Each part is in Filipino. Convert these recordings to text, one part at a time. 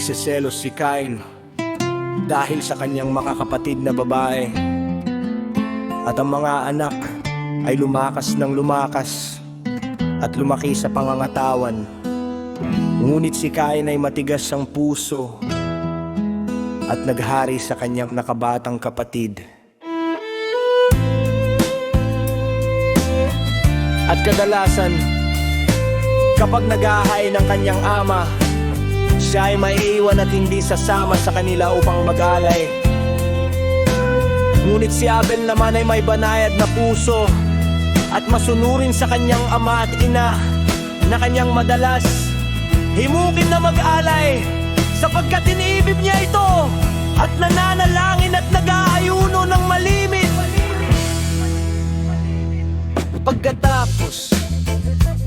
nagseselos si Cain dahil sa kanyang makakapatid na babae. At ang mga anak ay lumakas ng lumakas at lumaki sa pangangatawan. Ngunit si Cain ay matigas ang puso at naghari sa kanyang nakabatang kapatid. At kadalasan, kapag nag-ahay ng kanyang ama, siya ay maiiwan at hindi sasama sa kanila upang mag-alay. Ngunit si Abel naman ay may banayad na puso at masunurin sa kanyang ama at ina na kanyang madalas himukin na mag-alay, sapagkat iniibig niya ito at nananalangin at nag-aayuno ng malimit. Pagkatapos,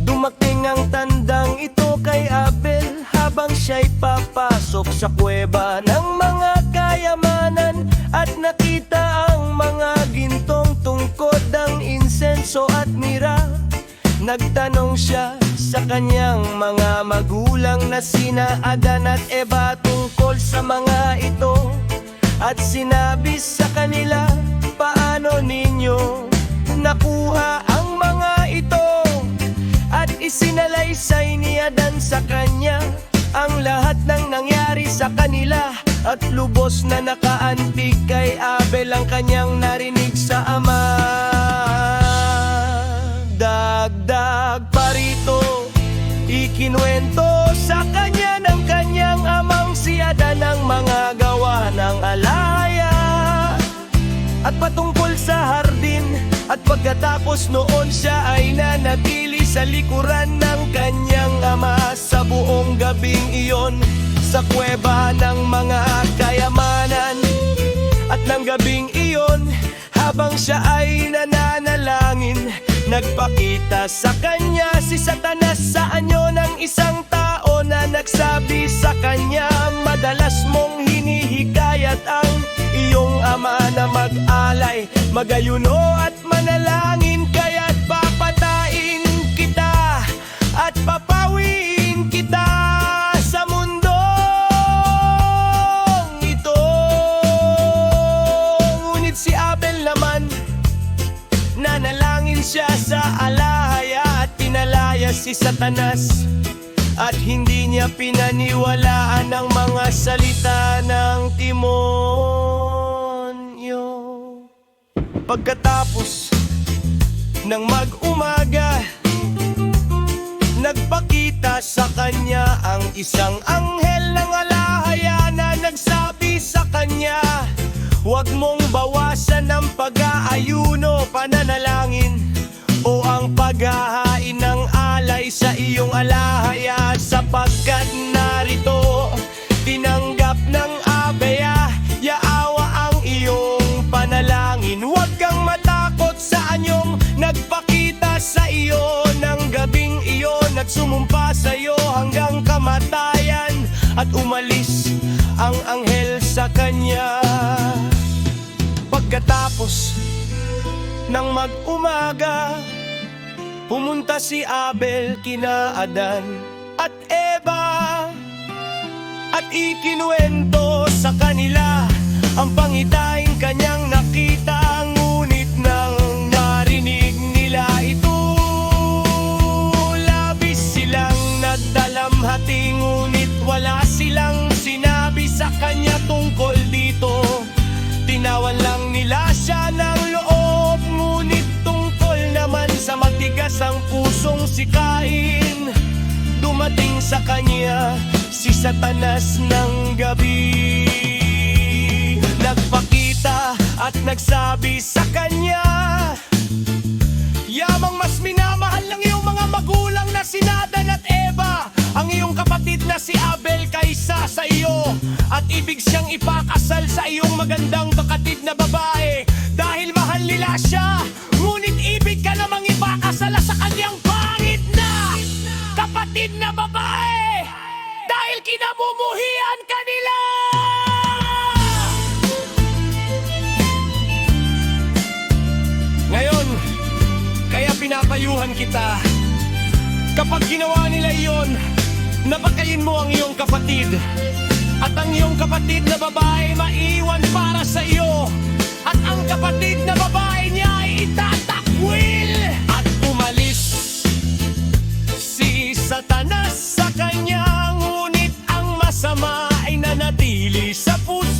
dumating ang tandang ito kay Abel habang siya'y papasok sa kuweba ng mga kayamanan, at nakita ang mga gintong tungkod ng insenso at mira. Nagtanong siya sa kanyang mga magulang na sina Adan at Eva tungkol sa mga ito, at sinabi sa kanila, paano ninyo nakuha ang mga ito? At isinalaysay ni Adan sa kanya ang lahat ng nangyari sa kanila, at lubos na nakaantig kay Abel ang kanyang narinig sa ama. Dagdag pa rito, ikinuwento sa kanya ng kanyang amang si Adan ang mga gawa ng alaya at patungkol sa hardin. At pagkatapos noon siya ay nanatili sa likuran ng kanyang ama sa buong gabing iyon sa kuweba ng mga kayamanan. At ng gabing iyon, habang siya ay nananalangin, nagpakita sa kanya si Satanas sa anyo ng isang tao na nagsabi sa kanya, madalas mong hinihikayat ang iyong ama na mag-alay, magayuno at manalangin, kaya't papatain kita at papawiin kita sa mundong ito. Ngunit si Abel naman, nanalangin siya sa alahaya at pinalaya si Satanas, at hindi niya pinaniwalaan ang mga salita ng demonyo. Pagkatapos ng mag-umaga, nagpakita sa kanya ang isang anghel ng alahaya na nagsabi sa kanya, huwag mong bawasan ang pag-aayuno, pananalangin o ang paghahain ng alay sa iyong alahaya, sapagkat narito tinanggap ng Abea yaawa ang iyong panalangin. Huwag kang matakot sa anyong nagpakita sa iyo ng gabing iyon at sumumpa sa iyo hanggang kamatayan, at umalis ang anghel sa kanya. Pagkatapos ng mag-umaga, pumunta si Abel kina Adan at Eva, at ikinuwento sa kanila ang pangitaing kanyang nakita. Ngunit nang narinig nila ito, labis silang nagdalamhati, ngunit wala silang sinabi sa kanya tungkol dito. Tinawan lang nila siya ng loob, ngunit tungkol naman sa matigas ang pusong si Cain, dumating sa kanya si Satanas ng gabi. Nagpakita at nagsabi sa kanya, yamang mas minamahal ng iyong mga magulang na si Adan at Eva ang iyong kapatid na si Abel kaysa sa iyo, at ibig siyang ipakasal sa iyong magandang kapatid na babae dahil mahal nila siya. Ngunit ibig ka namang ipakasala sa kanyang pangit na kapatid na babae dahil kinamumuhian ka nila. Ngayon, kaya pinapayuhan kita, kapag ginawa nila iyon, napakain mo ang iyong kapatid At ang iyong kapatid na babae maiwan para sa iyo. At ang kapatid na babae niya ay itatakwil. At umalis si Satanas sa kanya, ngunit ang masama ay nanatili sa puso.